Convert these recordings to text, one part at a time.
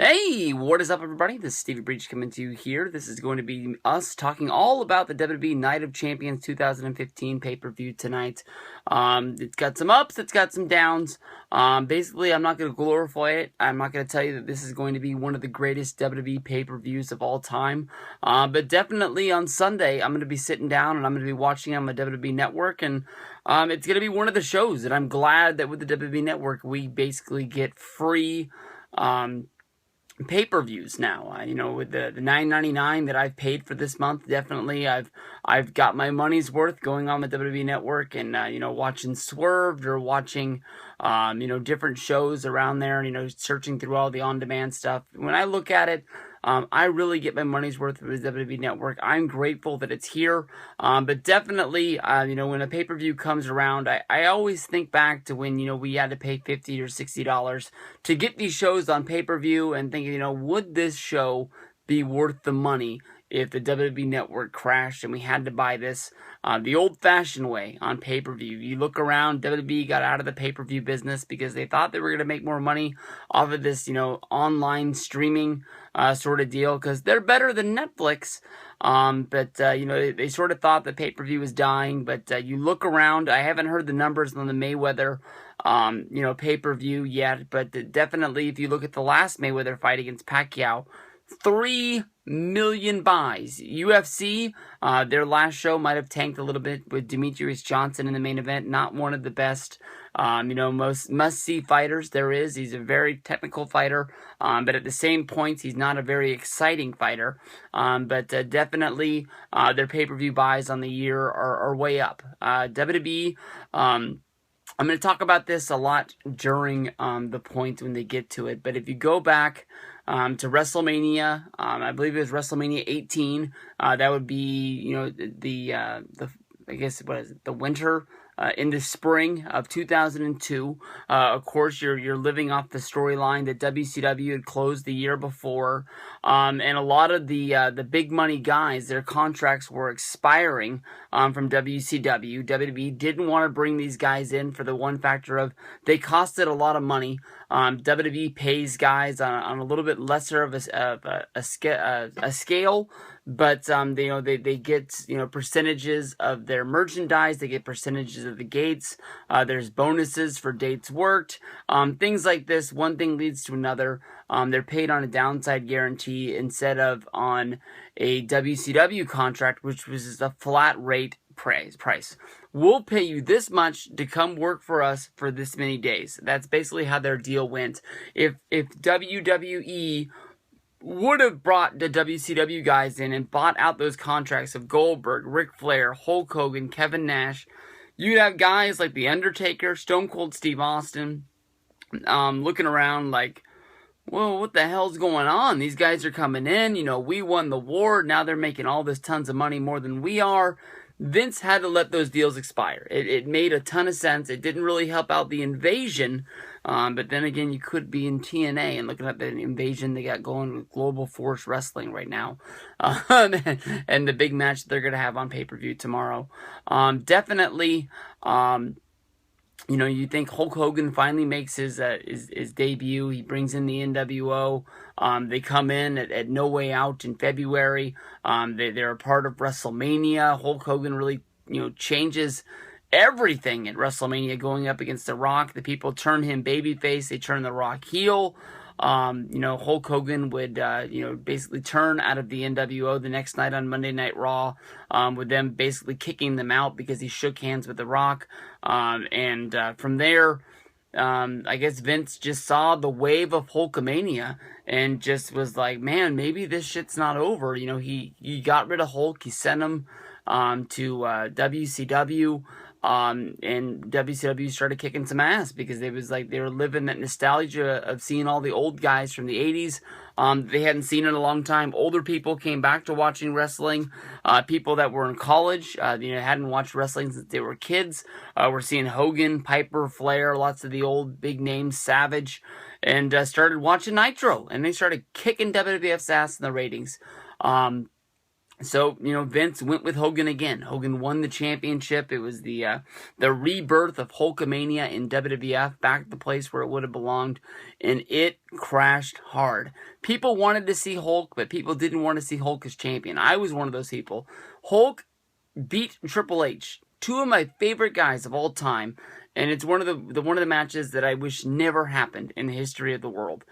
Hey, what is up, everybody? This is Stevie Breach coming to you here. This is going to be us talking all about the WWE Night of Champions 2015 pay-per-view tonight. It's got some ups, it's got some downs. Basically, I'm not going to glorify it. I'm not going to tell you that this is going to be one of the greatest WWE pay-per-views of all time. But definitely on Sunday, I'm going to be sitting down and I'm going to be watching on the WWE Network, and it's going to be one of the shows that I'm glad that with the WWE Network, we basically get free pay-per-views now. With the $9.99 that I've paid for this month, definitely I've got my money's worth going on the WWE Network, and watching Swerved or watching different shows around there, searching through all the on-demand stuff. When I look at it, I really get my money's worth with the WWE Network. I'm grateful that it's here, but definitely, when a pay-per-view comes around, I always think back to when, we had to pay $50 or $60 to get these shows on pay-per-view, and thinking, would this show be worth the money if the WWE Network crashed and we had to buy this the old-fashioned way on pay-per-view? You look around, WWE got out of the pay-per-view business because they thought they were going to make more money off of this, online streaming sort of deal, because they're better than Netflix. But they sort of thought the pay-per-view was dying. But you look around, I haven't heard the numbers on the Mayweather pay-per-view yet, but definitely if you look at the last Mayweather fight against Pacquiao, 3 million buys. UFC, their last show might have tanked a little bit with Demetrius Johnson in the main event. Not one of the best, most must-see fighters there is. He's a very technical fighter, but at the same points, he's not a very exciting fighter. But definitely, their pay-per-view buys on the year are way up. WWE, I'm going to talk about this a lot during the point when they get to it, but if you go back to WrestleMania, I believe it was WrestleMania 18, that would be, I guess, what is it, the winter into spring of 2002. Of course, you're living off the storyline that WCW had closed the year before, and a lot of the big money guys, their contracts were expiring from WCW. WWE didn't want to bring these guys in for the one factor of they costed a lot of money. WWE pays guys on a little bit lesser of a scale, but they get percentages of their merchandise. They get percentages of the gates. There's bonuses for dates worked. Things like this. One thing leads to another. They're paid on a downside guarantee instead of on a WCW contract, which was a flat rate price. We'll pay you this much to come work for us for this many days. That's basically how their deal went. If WWE would have brought the WCW guys in and bought out those contracts of Goldberg, Ric Flair, Hulk Hogan, Kevin Nash, you'd have guys like The Undertaker, Stone Cold Steve Austin, looking around like, whoa, what the hell's going on? These guys are coming in, we won the war, now they're making all this tons of money more than we are. Vince had to let those deals expire. It made a ton of sense. It didn't really help out the Invasion, but then again, you could be in TNA and looking at the Invasion they got going with Global Force Wrestling right now, and the big match that they're going to have on pay-per-view tomorrow. Definitely, you think Hulk Hogan finally makes his debut. He brings in the NWO. They come in at No Way Out in February. They're a part of WrestleMania. Hulk Hogan really, changes everything at WrestleMania, going up against The Rock. The people turn him babyface. They turn The Rock heel. Hulk Hogan would, basically turn out of the NWO the next night on Monday Night Raw, with them basically kicking them out because he shook hands with The Rock. And from there, I guess Vince just saw the wave of Hulkamania and just was like, man, maybe this shit's not over. He got rid of Hulk. He sent him to WCW. And WCW started kicking some ass because they were living that nostalgia of seeing all the old guys from the 80s. They hadn't seen in a long time. Older people came back to watching wrestling. People that were in college, hadn't watched wrestling since they were kids. We're seeing Hogan, Piper, Flair, lots of the old big names, Savage, and started watching Nitro. And they started kicking WWF's ass in the ratings. So, Vince went with Hogan again. Hogan won the championship. It was the rebirth of Hulkamania in WWF, back at the place where it would have belonged, and it crashed hard. People wanted to see Hulk, but people didn't want to see Hulk as champion. I was one of those people. Hulk beat Triple H, two of my favorite guys of all time, and it's one of the matches that I wish never happened in the history of the world.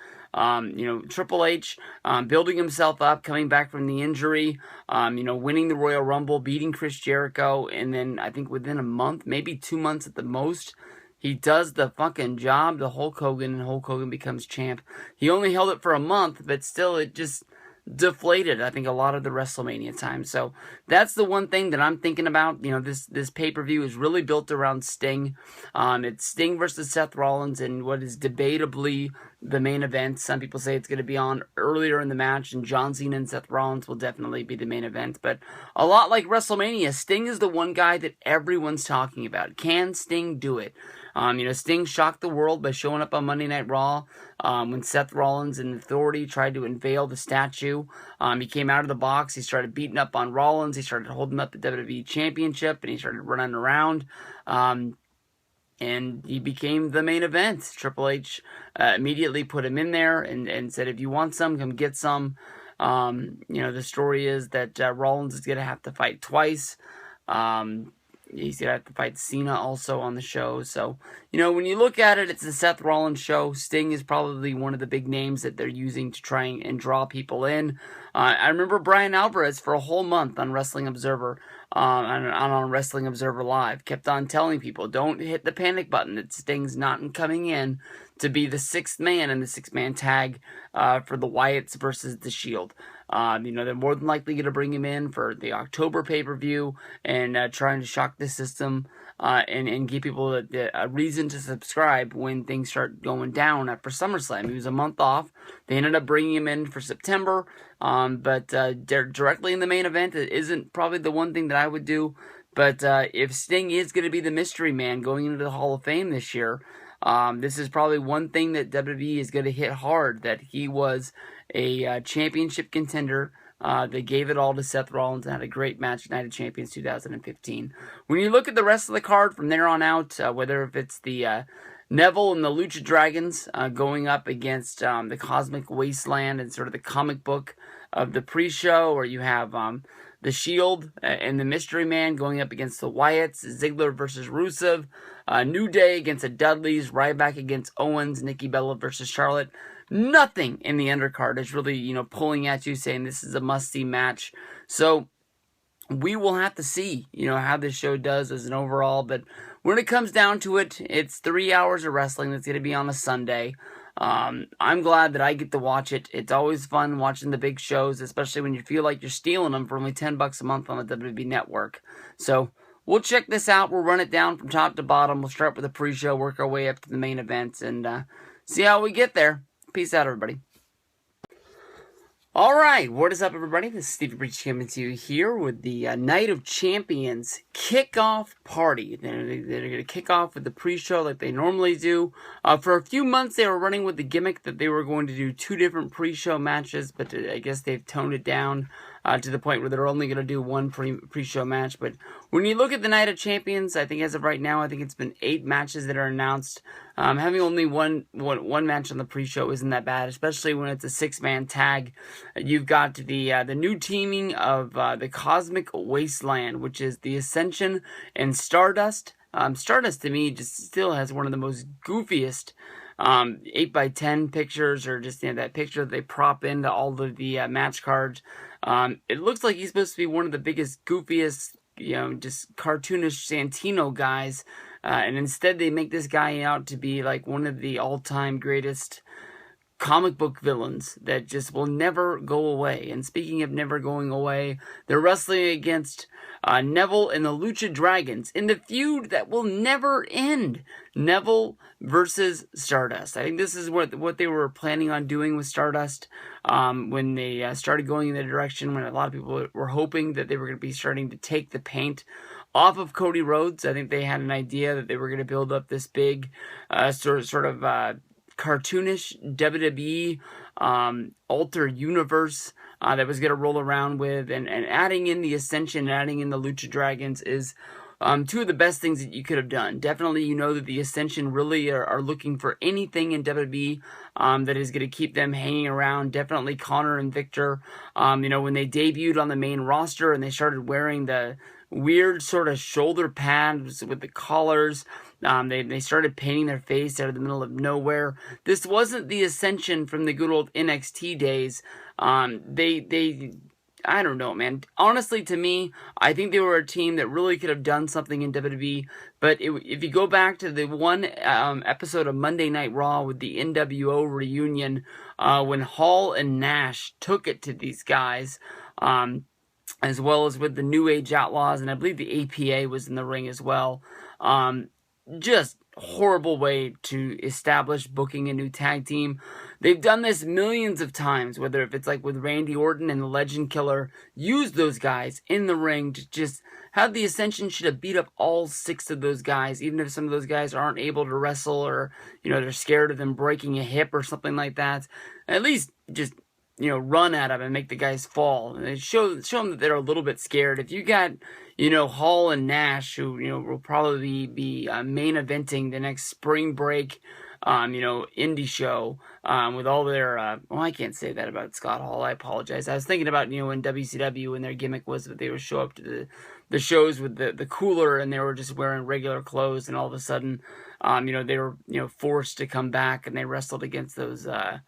Triple H building himself up, coming back from the injury, winning the Royal Rumble, beating Chris Jericho, and then I think within a month, maybe 2 months at the most, he does the fucking job to Hulk Hogan, and Hulk Hogan becomes champ. He only held it for a month, but still, it just deflated, I think, a lot of the WrestleMania time. So that's the one thing that I'm thinking about. This pay-per-view is really built around Sting. It's Sting versus Seth Rollins in what is debatably the main event. Some people say it's going to be on earlier in the match, and John Cena and Seth Rollins will definitely be the main event. But a lot like WrestleMania, Sting is the one guy that everyone's talking about. Can Sting do it? Sting shocked the world by showing up on Monday Night Raw when Seth Rollins and Authority tried to unveil the statue. He came out of the box. He started beating up on Rollins. He started holding up the WWE Championship, and he started running around. And he became the main event. Triple H immediately put him in there and said, if you want some, come get some. The story is that Rollins is going to have to fight twice. He's going to have to fight Cena also on the show. So, when you look at it, it's the Seth Rollins show. Sting is probably one of the big names that they're using to try and draw people in. I remember Brian Alvarez for a whole month on Wrestling Observer, on Wrestling Observer Live, kept on telling people, don't hit the panic button, that Sting's not coming in to be the sixth man in the six-man tag for the Wyatts versus the Shield. They're more than likely going to bring him in for the October pay-per-view and trying to shock the system and give people a reason to subscribe when things start going down after SummerSlam. He was a month off. They ended up bringing him in for September, but directly in the main event, it isn't probably the one thing that I would do. But if Sting is going to be the mystery man going into the Hall of Fame this year, this is probably one thing that WWE is going to hit hard, that he was a championship contender. They gave it all to Seth Rollins and had a great match at Night of Champions 2015. When you look at the rest of the card from there on out, whether if it's the Neville and the Lucha Dragons going up against the Cosmic Wasteland and sort of the comic book of the pre-show, or you have the Shield and the Mystery Man going up against the Wyatts, Ziggler versus Rusev, New Day against the Dudleys, Ryback against Owens, Nikki Bella versus Charlotte. Nothing in the undercard is really, pulling at you saying this is a must-see match. So we will have to see, how this show does as an overall. But when it comes down to it, it's 3 hours of wrestling that's going to be on a Sunday. I'm glad that I get to watch it. It's always fun watching the big shows, especially when you feel like you're stealing them for only $10 a month on the WWE Network. So we'll check this out. We'll run it down from top to bottom. We'll start with the pre-show, work our way up to the main events, and see how we get there. Peace out, everybody. Alright, what is up, everybody? This is Stevie Breach coming to you here with the Night of Champions kickoff party. They're going to kick off with the pre-show like they normally do. For a few months, they were running with the gimmick that they were going to do 2 different pre-show matches, but I guess they've toned it down to the point where they're only going to do one pre-show match. But when you look at the Night of Champions, I think as of right now, I think it's been 8 matches that are announced. Having only one match on the pre-show isn't that bad, especially when it's a 6-man tag. You've got the new teaming of the Cosmic Wasteland, which is the Ascension and Stardust. Stardust, to me, just still has one of the most goofiest 8x10 pictures, or just that picture that they prop into all of the match cards. It looks like he's supposed to be one of the biggest, goofiest, just cartoonish Santino guys. And instead they make this guy out to be like one of the all-time greatest comic book villains that just will never go away. And speaking of never going away, they're wrestling against Neville and the Lucha Dragons in the feud that will never end. Neville versus Stardust. I think this is what they were planning on doing with Stardust when they started going in the direction when a lot of people were hoping that they were going to be starting to take the paint off of Cody Rhodes. I think they had an idea that they were going to build up this big sort of cartoonish WWE alter universe that was going to roll around with, and adding in the Ascension, adding in the Lucha Dragons is two of the best things that you could have done. Definitely, you know that the Ascension really are looking for anything in WWE that is going to keep them hanging around. Definitely Connor and Victor, you know, when they debuted on the main roster and they started wearing the weird sort of shoulder pads with the collars, they started painting their face out of the middle of nowhere. This wasn't the Ascension from the good old NXT days. I don't know, man. Honestly, to me, I think they were a team that really could have done something in WWE. But if you go back to the one episode of Monday Night Raw with the NWO reunion, when Hall and Nash took it to these guys, as well as with the New Age Outlaws, and I believe the APA was in the ring as well. Just horrible way to establish booking a new tag team. They've done this millions of times, whether if it's like with Randy Orton and the Legend Killer, use those guys in the ring to just have the Ascension should have beat up all 6 of those guys, even if some of those guys aren't able to wrestle or, you know, they're scared of them breaking a hip or something like that. At least just, you know, run at them and make the guys fall. And show them that they're a little bit scared. If you got, you know, Hall and Nash, who, you know, will probably be main eventing the next spring break, you know, indie show, with all their, well, I can't say that about Scott Hall, I apologize. I was thinking about, you know, in WCW, when their gimmick was that they would show up to the shows with the cooler, and they were just wearing regular clothes, and all of a sudden, you know, they were, you know, forced to come back, and they wrestled against those, I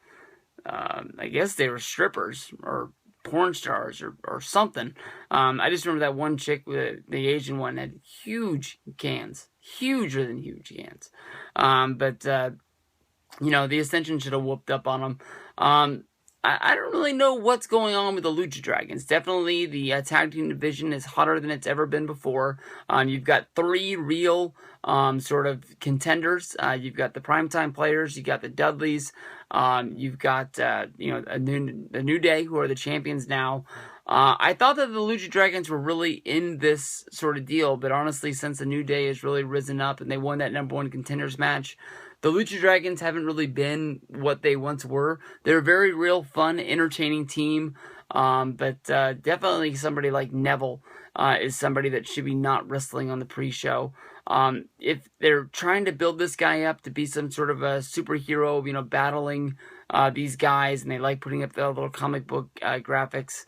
guess they were strippers, or porn stars, or something. I just remember that one chick, the Asian one, had huge cans. Huger than huge cans. But you know, the Ascension should have whooped up on them. I don't really know what's going on with the Lucha Dragons. Definitely the tag team division is hotter than it's ever been before. You've got 3 real sort of contenders. You've got the Primetime Players. You've got the Dudleys. You've got you know, the New Day, who are the champions now. I thought that the Lucha Dragons were really in this sort of deal, but honestly, since the New Day has really risen up and they won that #1 contenders match, the Lucha Dragons haven't really been what they once were. They're a very real, fun, entertaining team, but definitely somebody like Neville is somebody that should be not wrestling on the pre-show. If they're trying to build this guy up to be some sort of a superhero, you know, battling these guys, and they like putting up the little comic book graphics,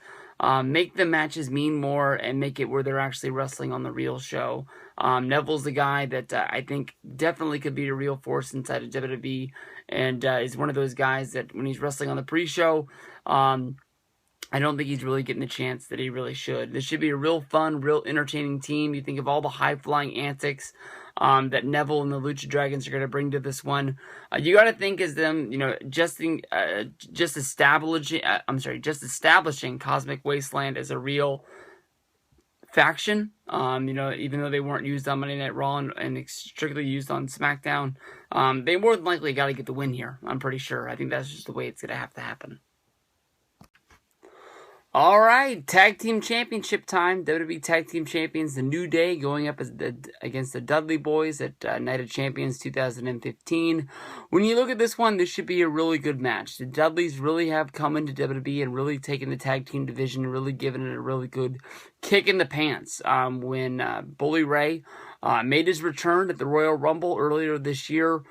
make the matches mean more and make it where they're actually wrestling on the real show. Neville's the guy that I think definitely could be a real force inside of WWE, and is one of those guys that when he's wrestling on the pre-show, I don't think he's really getting the chance that he really should. This should be a real fun, real entertaining team. You think of all the high-flying antics that Neville and the Lucha Dragons are going to bring to this one. You got to think as them, you know, just establishing Cosmic Wasteland as a real faction. You know, even though they weren't used on Monday Night Raw and strictly used on SmackDown, they more than likely got to get the win here. I'm pretty sure. I think that's just the way it's going to have to happen. All right, Tag Team Championship time. WWE Tag Team Champions, the New Day, going up against the Dudley Boys at Night of Champions 2015. When you look at this one, this should be a really good match. The Dudleys really have come into WWE and really taken the tag team division and really given it a really good kick in the pants. When Bully Ray made his return at the Royal Rumble earlier this year,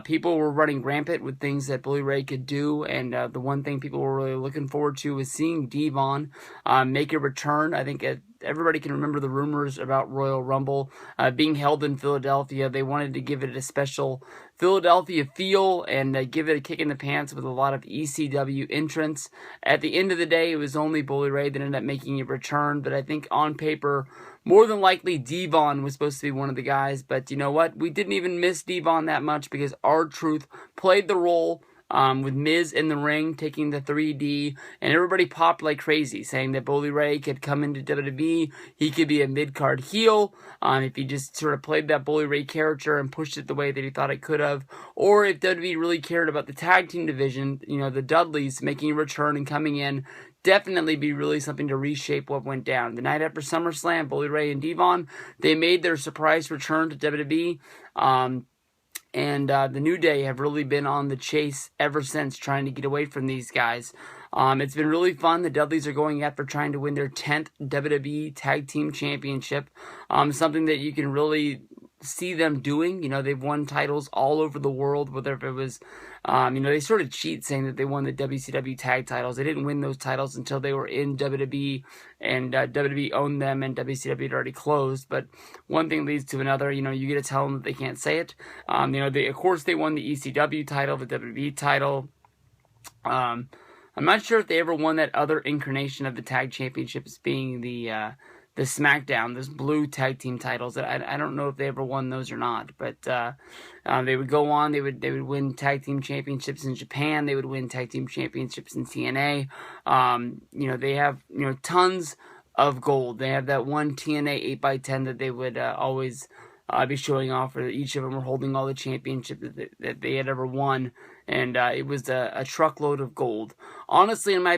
people were running rampant with things that Bully Ray could do, and the one thing people were really looking forward to was seeing Devon make a return. I think everybody can remember the rumors about Royal Rumble being held in Philadelphia. They wanted to give it a special Philadelphia feel and give it a kick in the pants with a lot of ECW entrants. At the end of the day, it was only Bully Ray that ended up making a return, but I think on paper, more than likely, Devon was supposed to be one of the guys, but you know what? We didn't even miss Devon that much because R-Truth played the role with Miz in the ring, taking the 3D, and everybody popped like crazy, saying that Bully Ray could come into WWE, he could be a mid-card heel, if he just sort of played that Bully Ray character and pushed it the way that he thought it could have, or if WWE really cared about the tag team division, you know, the Dudleys making a return and coming in, definitely be really something to reshape what went down. The night after SummerSlam, Bully Ray and Devon, they made their surprise return to WWE. And the New Day have really been on the chase ever since, trying to get away from these guys. It's been really fun. The Dudleys are going after trying to win their 10th WWE Tag Team Championship. Something that you can really see them doing. You know, they've won titles all over the world, whether if it was, they sort of cheat saying that they won the WCW tag titles. They didn't win those titles until they were in WWE, and WWE owned them, and WCW had already closed. But one thing leads to another. You know, you get to tell them that they can't say it. Of course, they won the ECW title, the WWE title. I'm not sure if they ever won that other incarnation of the tag championships, being the SmackDown, those blue tag team titles. I don't know if they ever won those or not, but they would go on. They would win tag team championships in Japan. They would win tag team championships in TNA. They have tons of gold. They have that one TNA 8x10 that they would always be showing off. Where each of them were holding all the championships that they had ever won, and it was a truckload of gold. Honestly, in my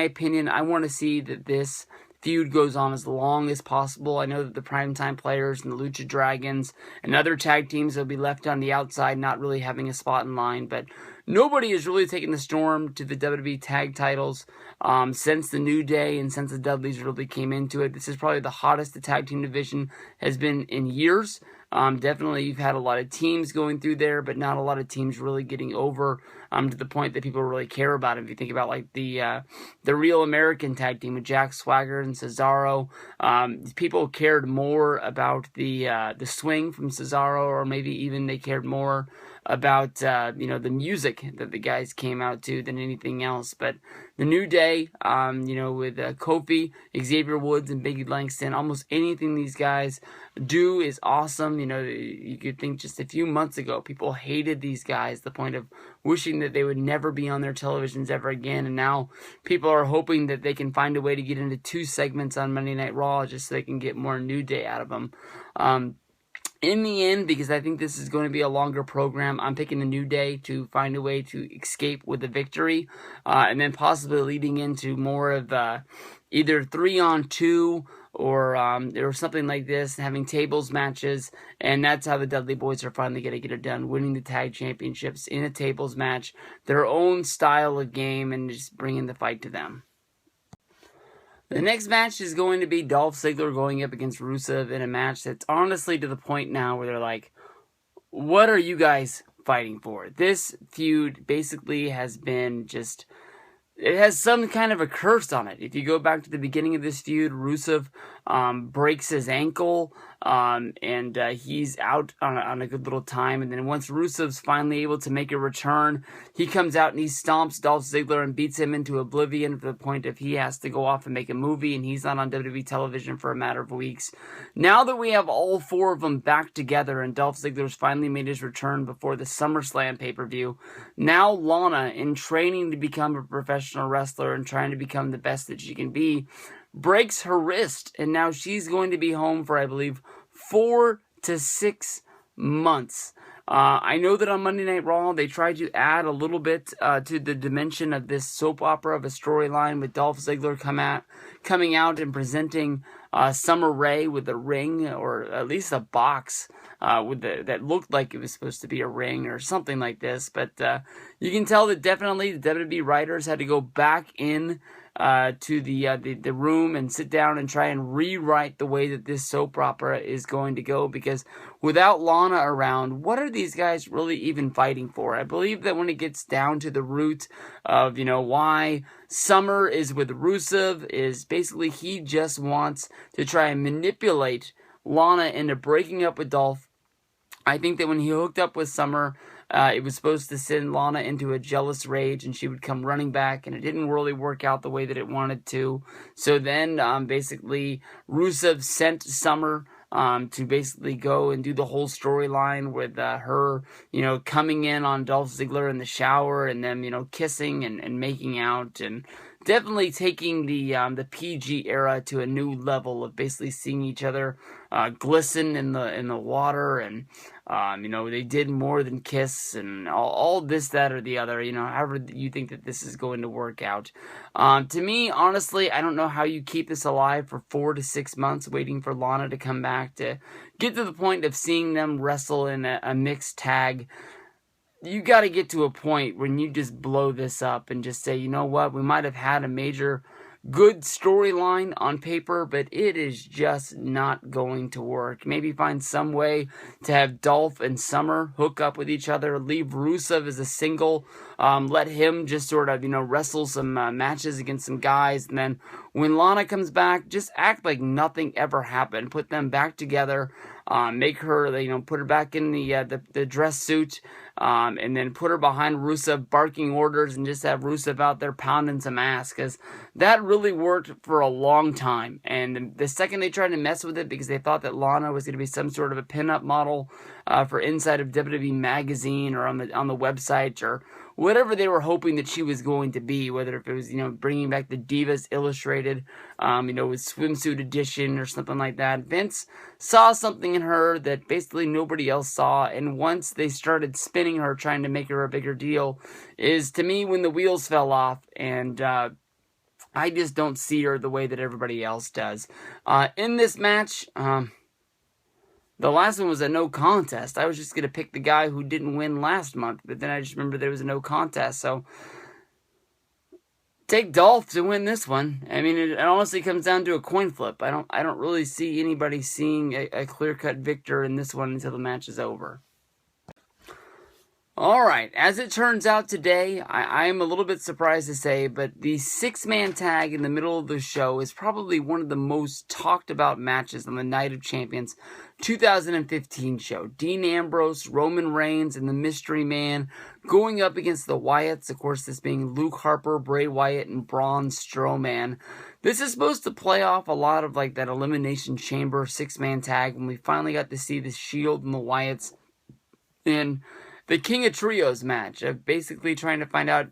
opinion, I want to see that this feud goes on as long as possible. I know that the Primetime Players and the Lucha Dragons and other tag teams will be left on the outside, not really having a spot in line, but nobody has really taken the storm to the WWE tag titles since the New Day and since the Dudleys really came into it. This is probably the hottest the tag team division has been in years. Definitely, you've had a lot of teams going through there, but not a lot of teams really getting over to the point that people really care about it. If you think about like the Real American tag team with Jack Swagger and Cesaro, people cared more about the swing from Cesaro, or maybe even they cared more about the music that the guys came out to than anything else. But the New Day, with Kofi, Xavier Woods, and Biggie Langston, almost anything these guys do is awesome. You could think just a few months ago, people hated these guys, the point of wishing that they would never be on their televisions ever again. And now people are hoping that they can find a way to get into 2 segments on Monday Night Raw just so they can get more New Day out of them. In the end, because I think this is going to be a longer program, I'm picking the New Day to find a way to escape with a victory, and then possibly leading into more of either 3-on-2 or something like this, having tables matches, and that's how the Dudley Boys are finally going to get it done, winning the tag championships in a tables match, their own style of game, and just bringing the fight to them. The next match is going to be Dolph Ziggler going up against Rusev in a match that's honestly to the point now where they're like, what are you guys fighting for? This feud basically has been just... It has some kind of a curse on it. If you go back to the beginning of this feud, Rusev breaks his ankle, and he's out on a good little time. And then once Rusev's finally able to make a return, he comes out and he stomps Dolph Ziggler and beats him into oblivion to the point of he has to go off and make a movie, and he's not on WWE television for a matter of weeks. Now that we have all 4 of them back together and Dolph Ziggler's finally made his return before the SummerSlam pay-per-view, now Lana, in training to become a professional wrestler and trying to become the best that she can be, breaks her wrist, and now she's going to be home for, I believe, 4 to 6 months. I know that on Monday Night Raw, they tried to add a little bit to the dimension of this soap opera of a storyline with Dolph Ziggler coming out and presenting Summer Rae with a ring, or at least a box that looked like it was supposed to be a ring or something like this. But you can tell that definitely the WWE writers had to go back in to the room and sit down and try and rewrite the way that this soap opera is going to go, because without Lana around, what are these guys really even fighting for? I believe that when it gets down to the root of, why Summer is with Rusev, is basically he just wants to try and manipulate Lana into breaking up with Dolph. I think that when he hooked up with Summer, it was supposed to send Lana into a jealous rage, and she would come running back, and it didn't really work out the way that it wanted to. So then, basically, Rusev sent Summer to basically go and do the whole storyline with her, coming in on Dolph Ziggler in the shower, and them, kissing and making out, and definitely taking the PG era to a new level of basically seeing each other glisten in the water, and they did more than kiss, and all this, that, or the other. However you think that this is going to work out. To me, honestly, I don't know how you keep this alive for 4 to 6 months, waiting for Lana to come back to get to the point of seeing them wrestle in a mixed tag. You got to get to a point when you just blow this up and just say, you know what, we might have had a major good storyline on paper, but it is just not going to work. Maybe find some way to have Dolph and Summer hook up with each other, leave Rusev as a single, let him just sort of, wrestle some matches against some guys, and then when Lana comes back, just act like nothing ever happened. Put them back together, make her, put her back in the dress suit, and then put her behind Rusev barking orders, and just have Rusev out there pounding some ass, because that really worked for a long time. And the second they tried to mess with it, because they thought that Lana was going to be some sort of a pinup model for inside of WWE Magazine or on the website, or whatever they were hoping that she was going to be, whether if it was, bringing back the Divas Illustrated, with swimsuit edition or something like that. Vince saw something in her that basically nobody else saw, and once they started spinning her, trying to make her a bigger deal, is to me when the wheels fell off, and I just don't see her the way that everybody else does. In this match, the last one was a no contest. I was just going to pick the guy who didn't win last month, but then I just remembered there was a no contest. So, take Dolph to win this one. I mean, it honestly comes down to a coin flip. I don't really see anybody seeing a clear-cut victor in this one until the match is over. Alright, as it turns out today, I am a little bit surprised to say, but the 6-man tag in the middle of the show is probably one of the most talked about matches on the Night of Champions 2015 show. Dean Ambrose, Roman Reigns, and the Mystery Man going up against the Wyatts, of course this being Luke Harper, Bray Wyatt, and Braun Strowman. This is supposed to play off a lot of like that Elimination Chamber 6-man tag when we finally got to see the Shield and the Wyatts in the King of Trios match, of basically trying to find out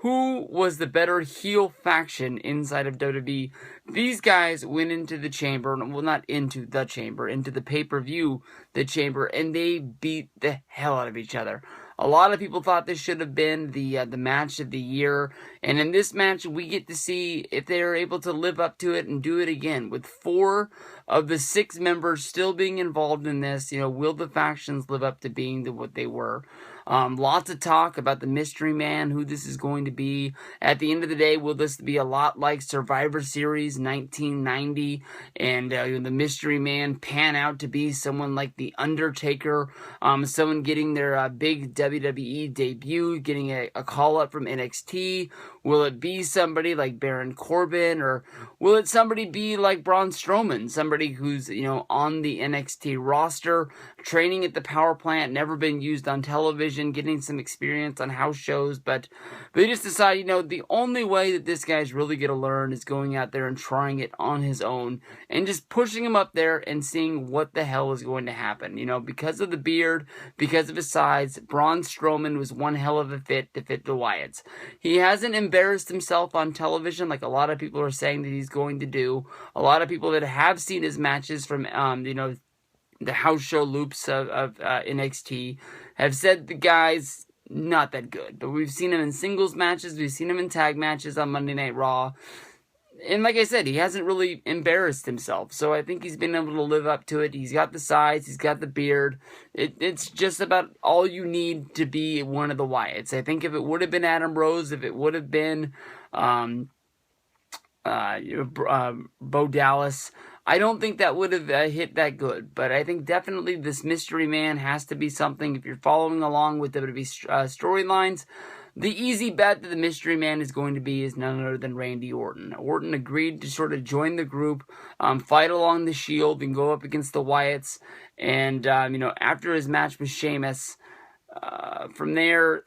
who was the better heel faction inside of WWE. These guys went into the chamber, well, not into the chamber, into the pay-per-view, the chamber, and they beat the hell out of each other. A lot of people thought this should have been the match of the year, and in this match, we get to see if they are able to live up to it and do it again. With 4 of the 6 members still being involved in this, will the factions live up to being what they were? Lots of talk about the Mystery Man, who this is going to be. At the end of the day, will this be a lot like Survivor Series 1990, and the Mystery Man pan out to be someone like The Undertaker, someone getting their big WWE debut, getting a call-up from NXT? Will it be somebody like Baron Corbin, or will it somebody be like Braun Strowman, somebody who's, on the NXT roster, training at the power plant, never been used on television, getting some experience on house shows, but they just decide, the only way that this guy's really going to learn is going out there and trying it on his own, and just pushing him up there and seeing what the hell is going to happen. Because of the beard, because of his size, Braun Strowman was one hell of a fit to fit the Wyatts. He hasn't embarrassed himself on television like a lot of people are saying that he's going to do. A lot of people that have seen his matches from, the house show loops of NXT have said the guy's not that good. But we've seen him in singles matches, we've seen him in tag matches on Monday Night Raw. And like I said, he hasn't really embarrassed himself. So I think he's been able to live up to it. He's got the size, he's got the beard. It's just about all you need to be one of the Wyatts. I think if it would have been Adam Rose, if it would have been Bo Dallas, I don't think that would have hit that good. But I think definitely this Mystery Man has to be something. If you're following along with WWE storylines, the easy bet that the Mystery Man is going to be is none other than Randy Orton. Orton agreed to sort of join the group, fight along the Shield, and go up against the Wyatts. And, after his match with Sheamus, from there,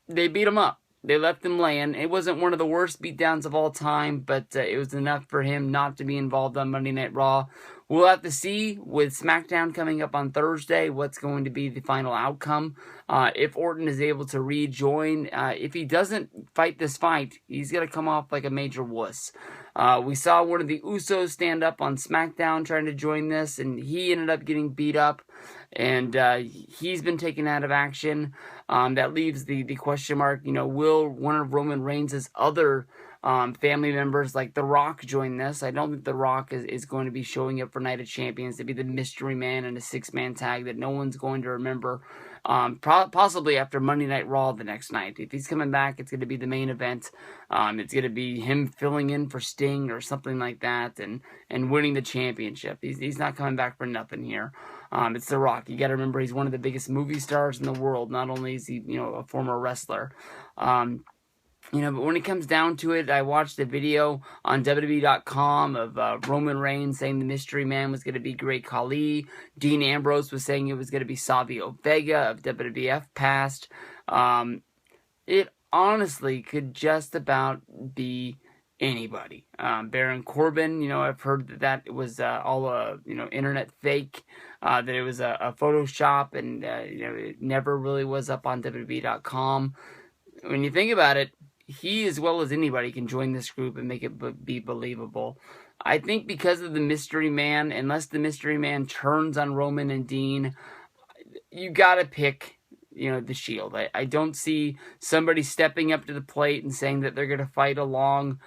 they beat him up. They left him laying. It wasn't one of the worst beatdowns of all time, but it was enough for him not to be involved on Monday Night Raw. we'll have to see with SmackDown coming up on Thursday what's going to be the final outcome. If Orton is able to rejoin, if he doesn't fight this fight, he's going to come off like a major wuss. We saw one of the Usos stand up on SmackDown trying to join this, and he ended up getting beat up, and he's been taken out of action. That leaves the question mark, will one of Roman Reigns' other family members like The Rock join this? I don't think The Rock is going to be showing up for Night of Champions to be the mystery man in a 6-man tag that no one's going to remember. Possibly after Monday Night Raw the next night. If he's coming back, it's going to be the main event. It's going to be him filling in for Sting or something like that and winning the championship. He's not coming back for nothing here. It's The Rock. You got to remember he's one of the biggest movie stars in the world. Not only is he, a former wrestler. But when it comes down to it, I watched a video on WWE.com of Roman Reigns saying the mystery man was going to be Great Khali. Dean Ambrose was saying it was going to be Savio Vega of WWF past. It honestly could just about be anybody. Baron Corbin, I've heard that it was all a internet fake, that it was a Photoshop, and it never really was up on WWE.com. When you think about it, he, as well as anybody, can join this group and make it be believable. I think because of the mystery man, unless the mystery man turns on Roman and Dean, you gotta pick, the Shield. I don't see somebody stepping up to the plate and saying that they're gonna fight along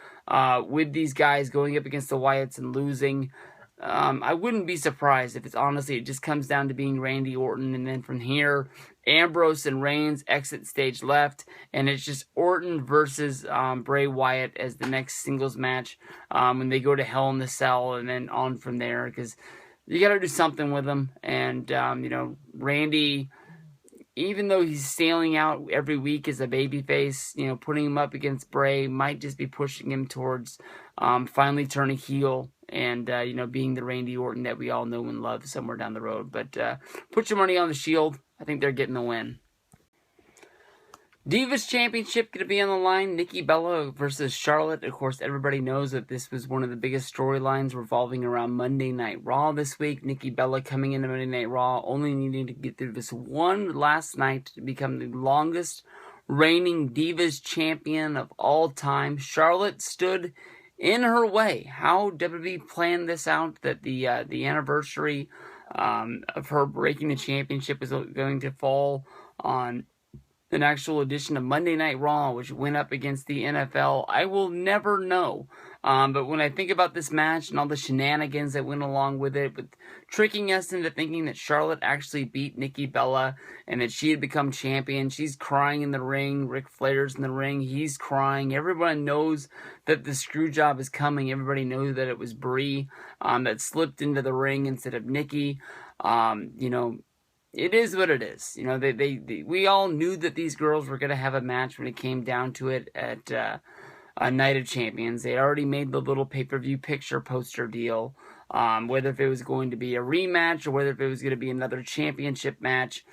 with these guys going up against the Wyatts and losing. I wouldn't be surprised if it just comes down to being Randy Orton, and then from here, Ambrose and Reigns exit stage left, and it's just Orton versus Bray Wyatt as the next singles match when they go to Hell in the Cell, and then on from there, because you got to do something with them. And Randy, even though he's sailing out every week as a babyface, putting him up against Bray might just be pushing him towards finally turning heel and, being the Randy Orton that we all know and love somewhere down the road. But put your money on the Shield. I think they're getting the win. Divas Championship going to be on the line. Nikki Bella versus Charlotte. Of course, everybody knows that this was one of the biggest storylines revolving around Monday Night Raw this week. Nikki Bella coming into Monday Night Raw, only needing to get through this one last night to become the longest reigning Divas Champion of all time. Charlotte stood in her way. How WWE planned this out, that the anniversary of her breaking the championship is going to fall on an actual edition of Monday Night Raw, which went up against the NFL, I will never know. But when I think about this match and all the shenanigans that went along with it, with tricking us into thinking that Charlotte actually beat Nikki Bella and that she had become champion, she's crying in the ring, Ric Flair's in the ring, he's crying, everyone knows that the screw job is coming, everybody knows that it was Brie that slipped into the ring instead of Nikki. It is what it is. We all knew that these girls were going to have a match when it came down to it at a Night of Champions. They already made the little pay-per-view picture poster deal, whether if it was going to be a rematch or whether if it was going to be another championship match.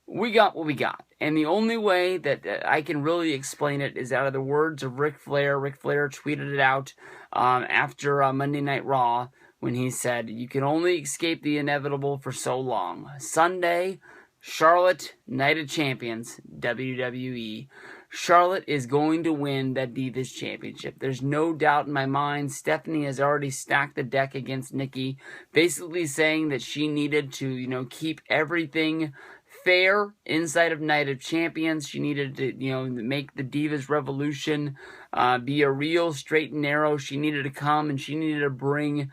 We got what we got. And the only way that I can really explain it is out of the words of Ric Flair. Ric Flair tweeted it out after Monday Night Raw, when he said, "You can only escape the inevitable for so long. Sunday, Charlotte, Night of Champions, WWE. Charlotte is going to win that Divas Championship. There's no doubt in my mind. Stephanie has already stacked the deck against Nikki, basically saying that she needed to, keep everything fair inside of Night of Champions. She needed to, make the Divas Revolution be a real straight and narrow. She needed to come and she needed to bring,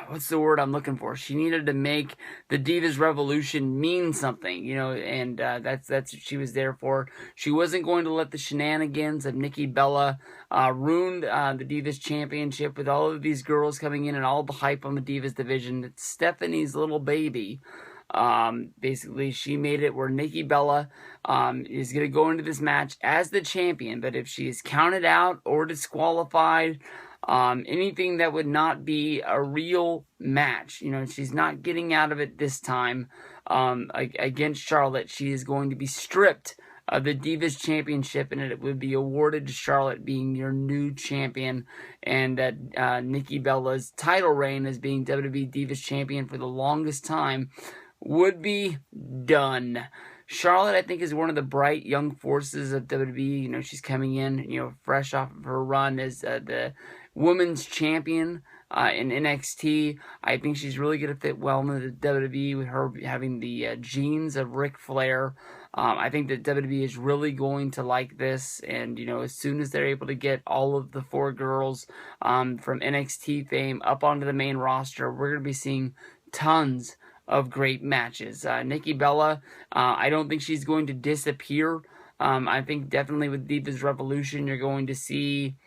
what's the word I'm looking for? She needed to make the Divas Revolution mean something, and that's what she was there for. She wasn't going to let the shenanigans of Nikki Bella ruin the Divas Championship with all of these girls coming in and all the hype on the Divas division. It's Stephanie's little baby. Basically, she made it where Nikki Bella is going to go into this match as the champion, but if she is counted out or disqualified, anything that would not be a real match, she's not getting out of it this time against Charlotte. She is going to be stripped the Divas Championship, and it would be awarded to Charlotte being your new champion, and that Nikki Bella's title reign as being WWE Divas Champion for the longest time would be done. Charlotte, I think, is one of the bright young forces of WWE. You know, she's coming in, you know, fresh off of her run as the women's champion in NXT. I think she's really going to fit well into the WWE with her having the genes of Ric Flair. I think that WWE is really going to like this, and, you know, as soon as they're able to get all of the 4 girls from NXT fame up onto the main roster, we're going to be seeing tons of great matches. Nikki Bella, I don't think she's going to disappear. I think definitely with Divas Revolution, you're going to see,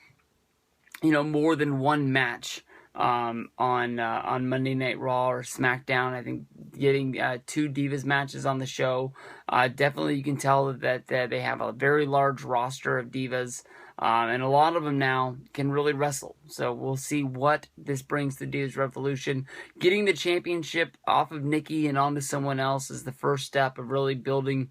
you know, more than one match on Monday Night Raw or SmackDown. I think getting 2 Divas matches on the show, definitely you can tell that they have a very large roster of Divas. And a lot of them now can really wrestle. So we'll see what this brings to Divas Revolution. Getting the championship off of Nikki and onto someone else is the first step of really building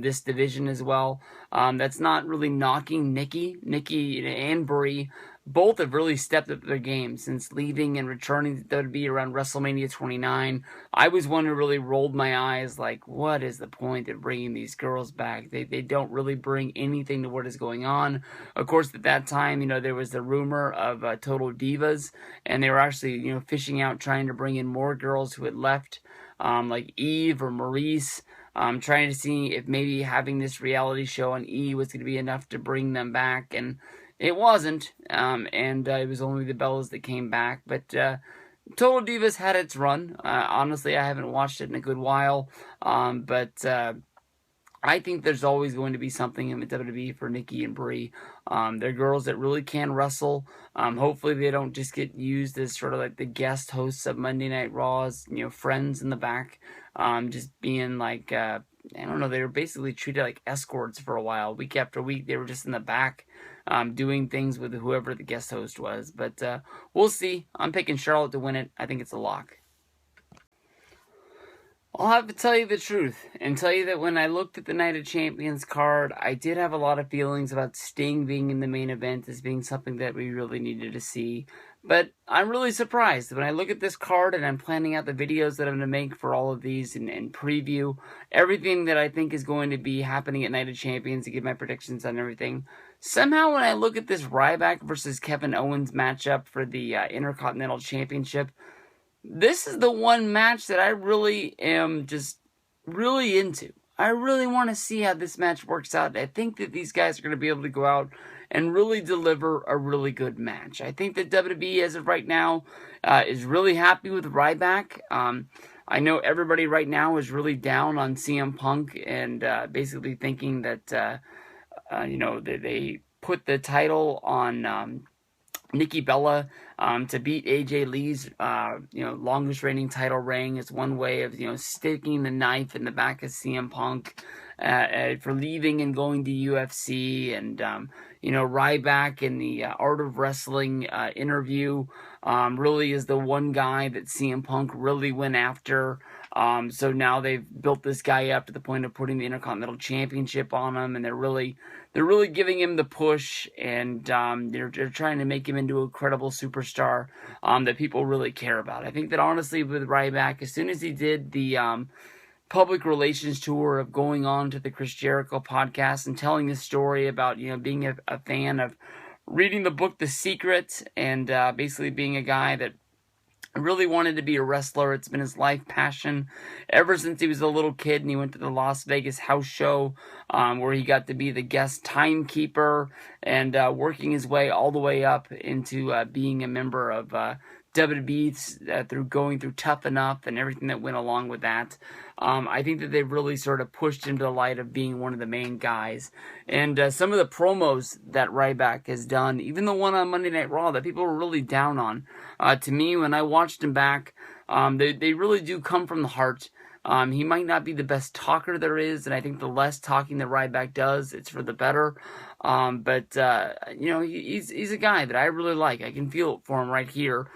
this division as well. That's not really knocking Nikki. Nikki and Brie both have really stepped up their game since leaving and returning to WWE around WrestleMania 29. I was one who really rolled my eyes like, what is the point of bringing these girls back? They don't really bring anything to what is going on. Of course, at that time, you know, there was the rumor of Total Divas, and they were actually, you know, fishing out, trying to bring in more girls who had left, like Eve or Maurice, trying to see if maybe having this reality show on E was going to be enough to bring them back, and it wasn't, and it was only the Bellas that came back, but Total Divas had its run. Honestly, I haven't watched it in a good while, but I think there's always going to be something in the WWE for Nikki and Brie. They're girls that really can wrestle. Hopefully they don't just get used as sort of like the guest hosts of Monday Night Raw's, you know, friends in the back, just being like, I don't know, they were basically treated like escorts for a while. Week after week, they were just in the back doing things with whoever the guest host was. But we'll see. I'm picking Charlotte to win it. I think it's a lock. I'll have to tell you the truth and tell you that when I looked at the Night of Champions card, I did have a lot of feelings about Sting being in the main event as being something that we really needed to see. But I'm really surprised when I look at this card and I'm planning out the videos that I'm going to make for all of these and preview everything that I think is going to be happening at Night of Champions to give my predictions on everything. Somehow when I look at this Ryback versus Kevin Owens matchup for the Intercontinental Championship, this is the one match that I really am just really into. I really want to see how this match works out. I think that these guys are going to be able to go out and really deliver a really good match. I think that WWE, as of right now, is really happy with Ryback. I know everybody right now is really down on CM Punk and basically thinking that, you know, they put the title on Nikki Bella to beat AJ Lee's you know, longest reigning title reign. Is one way of, you know, sticking the knife in the back of CM Punk for leaving and going to UFC. And you know, Ryback in the Art of Wrestling interview really is the one guy that CM Punk really went after. So now they've built this guy up to the point of putting the Intercontinental Championship on him, and they're really giving him the push, and they're trying to make him into a credible superstar that people really care about. I think that honestly with Ryback, as soon as he did the public relations tour of going on to the Chris Jericho podcast and telling the story about, you know, being a fan of reading the book The Secret and basically being a guy that really wanted to be a wrestler. It's been his life passion ever since he was a little kid, and he went to the Las Vegas house show where he got to be the guest timekeeper and working his way all the way up into being a member of WWE through going through Tough Enough and everything that went along with that. I think that they've really sort of pushed into the light of being one of the main guys. And some of the promos that Ryback has done, even the one on Monday Night Raw that people were really down on, to me, when I watched him back, they really do come from the heart. He might not be the best talker there is, and I think the less talking that Ryback does, it's for the better. But you know, he's a guy that I really like. I can feel it for him right here.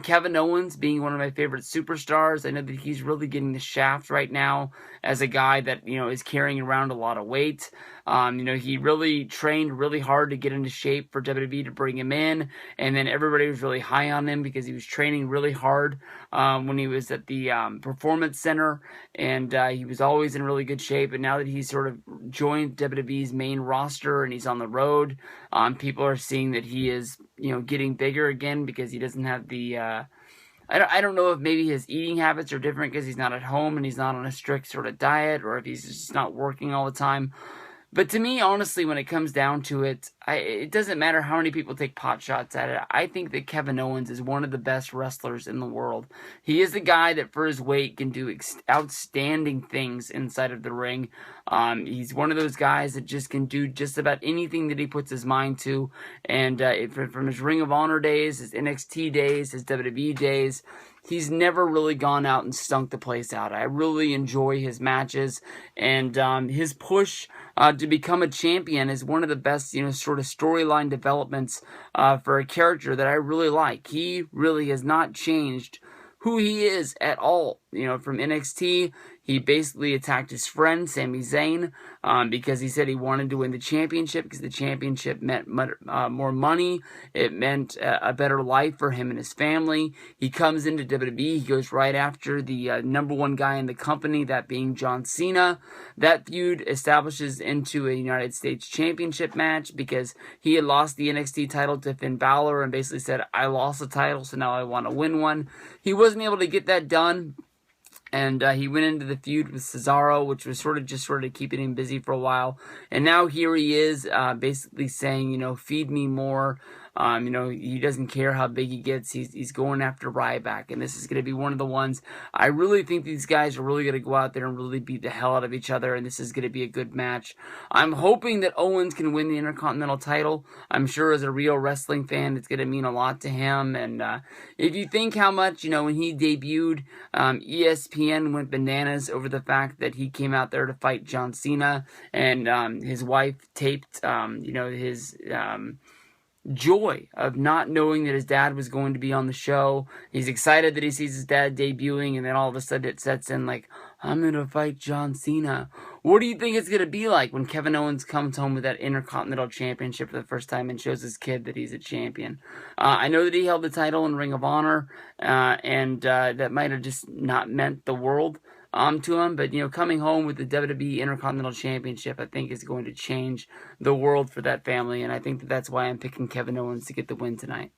Kevin Owens being one of my favorite superstars. I know that he's really getting the shaft right now as a guy that, is carrying around a lot of weight. He really trained really hard to get into shape for WWE to bring him in, and then everybody was really high on him because he was training really hard when he was at the Performance Center, and he was always in really good shape. And now that he's sort of joined WWE's main roster and he's on the road, people are seeing that he is, getting bigger again because he doesn't have the I don't know if maybe his eating habits are different because he's not at home and he's not on a strict sort of diet, or if he's just not working all the time. But to me, honestly, when it comes down to it, it doesn't matter how many people take pot shots at it. I think that Kevin Owens is one of the best wrestlers in the world. He is the guy that for his weight can do outstanding things inside of the ring. He's one of those guys that just can do just about anything that he puts his mind to. And from his Ring of Honor days, his NXT days, his WWE days, he's never really gone out and stunk the place out. I really enjoy his matches, and his push to become a champion is one of the best, sort of storyline developments for a character that I really like. He really has not changed who he is at all. From NXT, he basically attacked his friend, Sami Zayn, because he said he wanted to win the championship because the championship meant more money. It meant a better life for him and his family. He comes into WWE. He goes right after the number one guy in the company, that being John Cena. That feud establishes into a United States Championship match because he had lost the NXT title to Finn Balor and basically said, I lost the title, so now I want to win one. He wasn't able to get that done. And he went into the feud with Cesaro, which was sort of keeping him busy for a while. And now here he is, basically saying, feed me more. He doesn't care how big he gets. He's going after Ryback, and this is going to be one of the ones. I really think these guys are really going to go out there and really beat the hell out of each other, and this is going to be a good match. I'm hoping that Owens can win the Intercontinental title. I'm sure as a real wrestling fan, it's going to mean a lot to him. And if you think how much, when he debuted, ESPN went bananas over the fact that he came out there to fight John Cena, and his wife taped, his joy of not knowing that his dad was going to be on the show. He's excited that he sees his dad debuting, and then all of a sudden it sets in like, I'm going to fight John Cena. What do you think it's going to be like when Kevin Owens comes home with that Intercontinental Championship for the first time and shows his kid that he's a champion? I know that he held the title in Ring of Honor, and that might have just not meant the world to him, but coming home with the WWE Intercontinental Championship, I think is going to change the world for that family, and I think that's why I'm picking Kevin Owens to get the win tonight.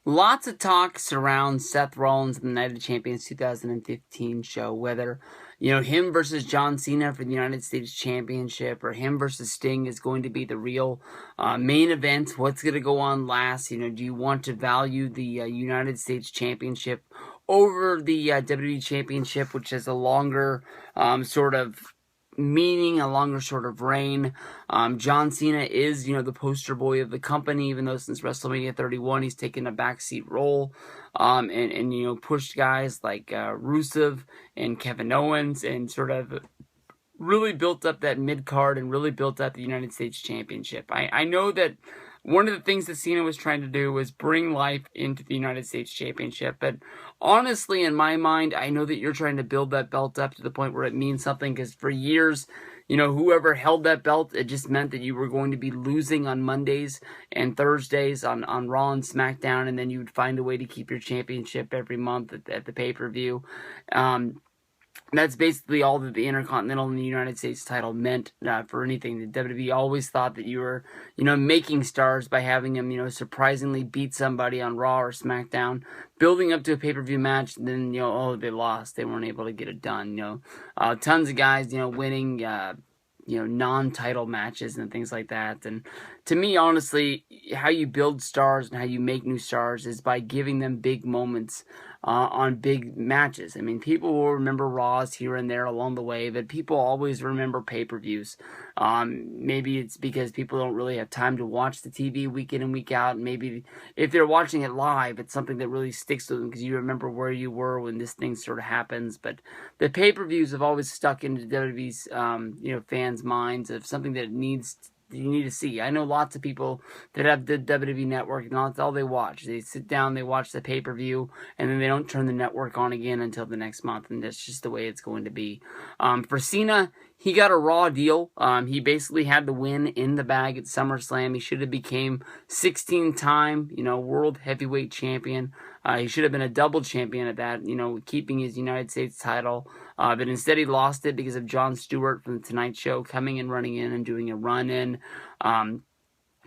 Lots of talk surrounds Seth Rollins in the Night of Champions 2015 show, whether him versus John Cena for the United States Championship or him versus Sting is going to be the real main event. What's going to go on last? Do you want to value the United States Championship over the WWE Championship, which has a longer sort of meaning, a longer sort of reign? John Cena is, the poster boy of the company, even though since WrestleMania 31, he's taken a backseat role, and pushed guys like Rusev and Kevin Owens, and sort of really built up that mid-card and really built up the United States Championship. I know that one of the things that Cena was trying to do was bring life into the United States Championship. But honestly, in my mind, I know that you're trying to build that belt up to the point where it means something. Because for years, whoever held that belt, it just meant that you were going to be losing on Mondays and Thursdays on Raw and SmackDown. And then you would find a way to keep your championship every month at the pay-per-view. That's basically all that the Intercontinental and the United States title meant for anything. The WWE always thought that you were, making stars by having them, surprisingly beat somebody on Raw or SmackDown, building up to a pay-per-view match, and then, they lost. They weren't able to get it done, Tons of guys, winning, non-title matches and things like that. And to me, honestly, how you build stars and how you make new stars is by giving them big moments on big matches. I mean, people will remember Raws here and there along the way, but people always remember pay-per-views. Maybe it's because people don't really have time to watch the TV week in and week out. Maybe if they're watching it live, it's something that really sticks to them because you remember where you were when this thing sort of happens. But the pay-per-views have always stuck into WWE's, fans' minds of something that needs you need to see. I know lots of people that have the WWE Network, and that's all they watch. They sit down, they watch the pay-per-view, and then they don't turn the network on again until the next month, and that's just the way it's going to be. For Cena, he got a Raw deal. He basically had the win in the bag at SummerSlam. He should have became 16-time, world heavyweight champion. He should have been a double champion at that, keeping his United States title. But instead he lost it because of Jon Stewart from The Tonight Show coming and running in and doing a run-in.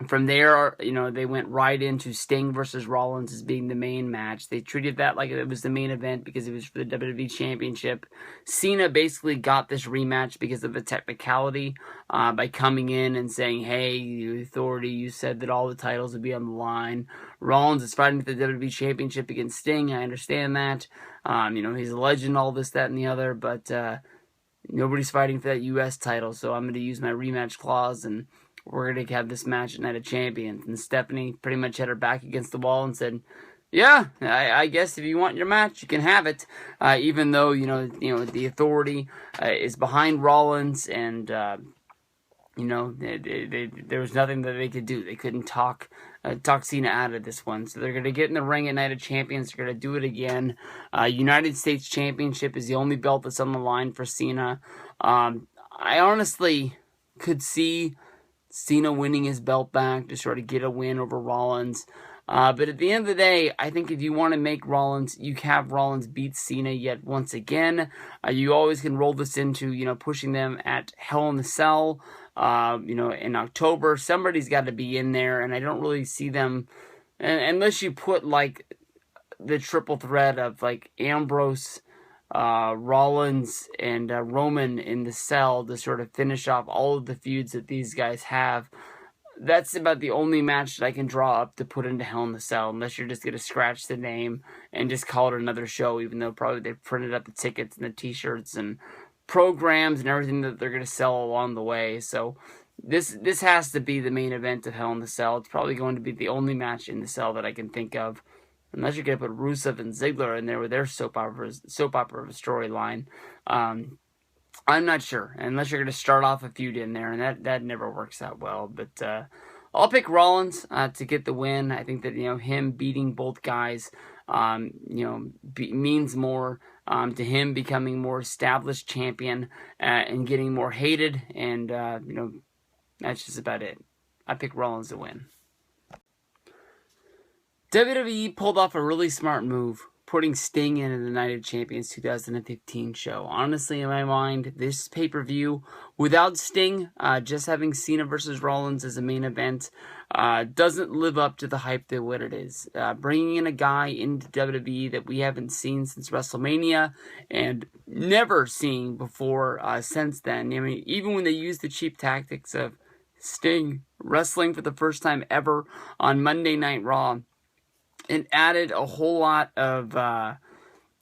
From there, they went right into Sting versus Rollins as being the main match. They treated that like it was the main event because it was for the WWE Championship. Cena basically got this rematch because of the technicality by coming in and saying, hey, you Authority, you said that all the titles would be on the line. Rollins is fighting for the WWE Championship against Sting. I understand that. He's a legend, all this, that, and the other, but nobody's fighting for that U.S. title, so I'm going to use my rematch clause, and we're going to have this match at Night of Champions. And Stephanie pretty much had her back against the wall and said, yeah, I guess if you want your match, you can have it. Even though, the Authority is behind Rollins, and, there was nothing that they could do. They couldn't talk Cena out of this one. So they're going to get in the ring at Night of Champions. They're going to do it again. United States Championship is the only belt that's on the line for Cena. I honestly could see Cena winning his belt back to sort of get a win over Rollins. But at the end of the day, I think if you want to make Rollins, you have Rollins beat Cena yet once again. You always can roll this into, pushing them at Hell in a Cell, in October. Somebody's got to be in there, and I don't really see them, unless you put, the triple threat of, Ambrose, Rollins, and Roman in the Cell to sort of finish off all of the feuds that these guys have. That's about the only match that I can draw up to put into Hell in the Cell, unless you're just going to scratch the name and just call it another show, even though probably they've printed up the tickets and the t-shirts and programs and everything that they're going to sell along the way. So this has to be the main event of Hell in the Cell. It's probably going to be the only match in the Cell that I can think of, unless you're going to put Rusev and Ziggler in there with their soap opera storyline. I'm not sure, unless you're going to start off a feud in there, and that never works out well. But I'll pick Rollins to get the win. I think that him beating both guys means more to him becoming more established champion and getting more hated, and that's just about it. I pick Rollins to win. WWE pulled off a really smart move, putting Sting in the Night of Champions 2015 show. Honestly, in my mind, this pay-per-view, without Sting, just having Cena versus Rollins as a main event, doesn't live up to the hype that what it is. Bringing in a guy into WWE that we haven't seen since WrestleMania, and never seen before since then. I mean, even when they used the cheap tactics of Sting wrestling for the first time ever on Monday Night Raw, it added a whole lot of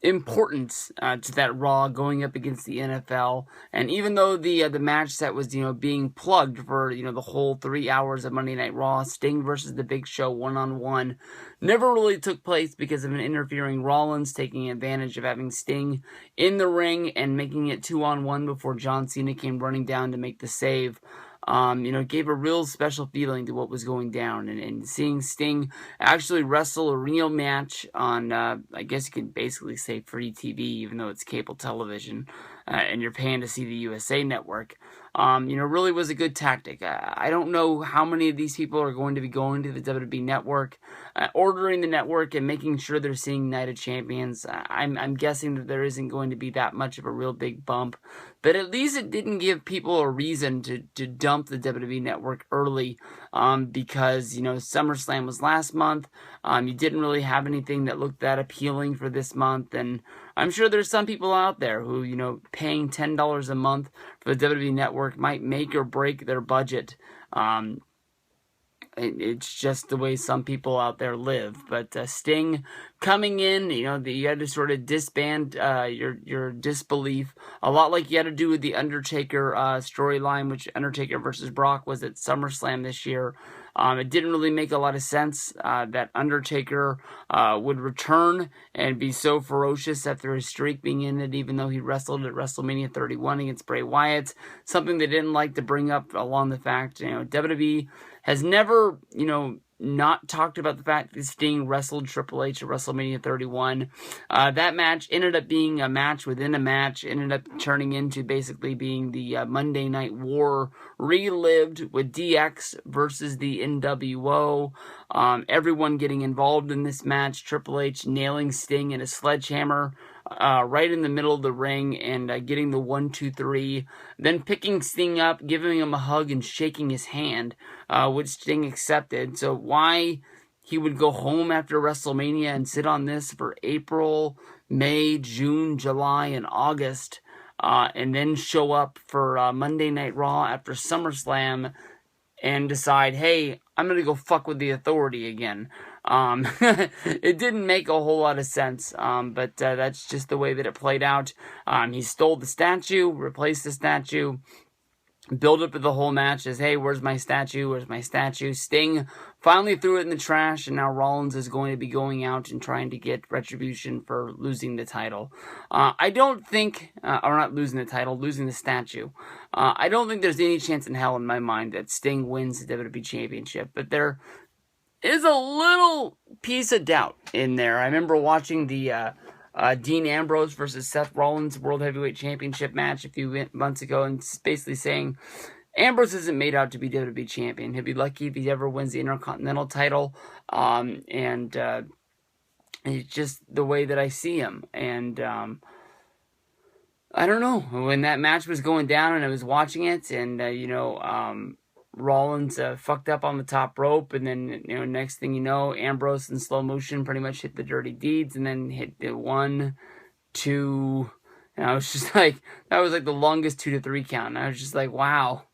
importance to that Raw going up against the NFL. And even though the match that was being plugged for the whole 3 hours of Monday Night Raw, Sting versus the Big Show 1-on-1, never really took place because of an interfering Rollins taking advantage of having Sting in the ring and making it 2-on-1 before John Cena came running down to make the save. Gave a real special feeling to what was going down, and seeing Sting actually wrestle a real match on, I guess you could basically say free TV, even though it's cable television, and you're paying to see the USA Network, really was a good tactic. I don't know how many of these people are going to be going to the WWE Network, ordering the network and making sure they're seeing Night of Champions. I'm guessing that there isn't going to be that much of a real big bump, but at least it didn't give people a reason to dump the WWE Network early, because, SummerSlam was last month. You didn't really have anything that looked that appealing for this month, and I'm sure there's some people out there who, paying $10 a month for the WWE Network might make or break their budget. It's just the way some people out there live. But Sting coming in, you had to sort of disband your disbelief, a lot like you had to do with the Undertaker storyline, which Undertaker versus Brock was at SummerSlam this year. It didn't really make a lot of sense that Undertaker would return and be so ferocious after his streak being ended, even though he wrestled at WrestleMania 31 against Bray Wyatt. Something they didn't like to bring up along the fact, WWE has never, not talked about the fact that Sting wrestled Triple H at WrestleMania 31. That match ended up being a match within a match, ended up turning into basically being the Monday Night War relived with DX versus the NWO. Everyone getting involved in this match. Triple H nailing Sting in a sledgehammer right in the middle of the ring and getting the 1, 2, 3. Then picking Sting up, giving him a hug and shaking his hand, which Sting accepted. So why he would go home after WrestleMania and sit on this for April, May, June, July, and August, and then show up for Monday Night Raw after SummerSlam and decide, hey, I'm going to go fuck with the Authority again. It didn't make a whole lot of sense, but that's just the way that it played out. He stole the statue, replaced the statue, build up to the whole match as, hey, where's my statue? Where's my statue? Sting finally threw it in the trash, and now Rollins is going to be going out and trying to get retribution for losing the title. I don't think, or not losing the title, losing the statue. I don't think there's any chance in hell in my mind that Sting wins the WWE Championship, but there is a little piece of doubt in there. I remember watching the Dean Ambrose versus Seth Rollins World Heavyweight Championship match a few months ago, and it's basically saying Ambrose isn't made out to be WWE Champion. He'll be lucky if he ever wins the Intercontinental title, and it's just the way that I see him. And I don't know, when that match was going down and I was watching it, and Rollins fucked up on the top rope, and then next thing you know, Ambrose in slow motion pretty much hit the dirty deeds, and then hit the 1, 2, and I was just like, that was like the longest 2 to 3 count, and I was just like, wow,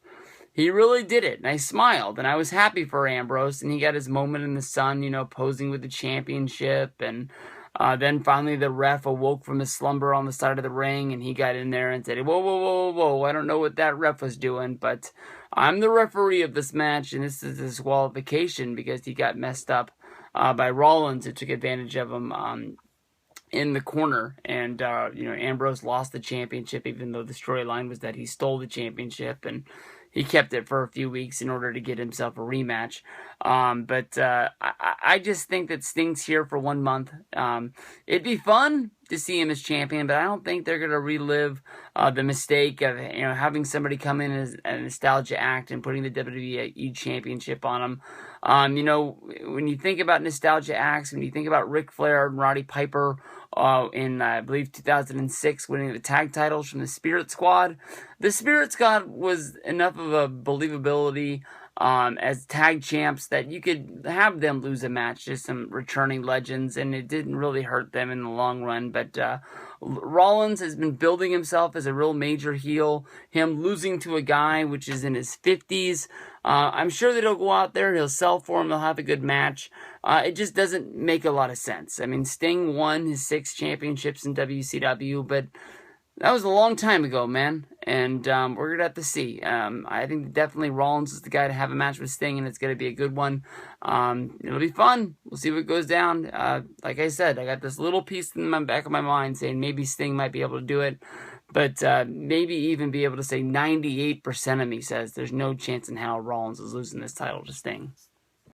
he really did it, and I smiled, and I was happy for Ambrose, and he got his moment in the sun, posing with the championship, and then finally the ref awoke from his slumber on the side of the ring, and he got in there and said, whoa, whoa, whoa, whoa, I don't know what that ref was doing, but I'm the referee of this match, and this is a disqualification because he got messed up by Rollins, who took advantage of him in the corner, and Ambrose lost the championship, even though the storyline was that he stole the championship, and he kept it for a few weeks in order to get himself a rematch. But I just think that Sting's here for 1 month. It'd be fun to see him as champion, but I don't think they're going to relive the mistake of having somebody come in as a nostalgia act and putting the WWE Championship on him. When you think about nostalgia acts, when you think about Ric Flair and Roddy Piper in, I believe, 2006, winning the tag titles from the Spirit Squad, the Spirit Squad was enough of a believability as tag champs that you could have them lose a match to some returning legends, and it didn't really hurt them in the long run. But Rollins has been building himself as a real major heel. Him losing to a guy which is in his 50s, I'm sure that he'll go out there, he'll sell for him, he'll have a good match. It just doesn't make a lot of sense. I mean, Sting won his 6 championships in WCW, but that was a long time ago, man, and we're going to have to see. I think definitely Rollins is the guy to have a match with Sting, and it's going to be a good one. It'll be fun. We'll see what goes down. Like I said, I got this little piece in the back of my mind saying maybe Sting might be able to do it, but maybe even be able to say 98% of me says there's no chance in hell Rollins is losing this title to Sting.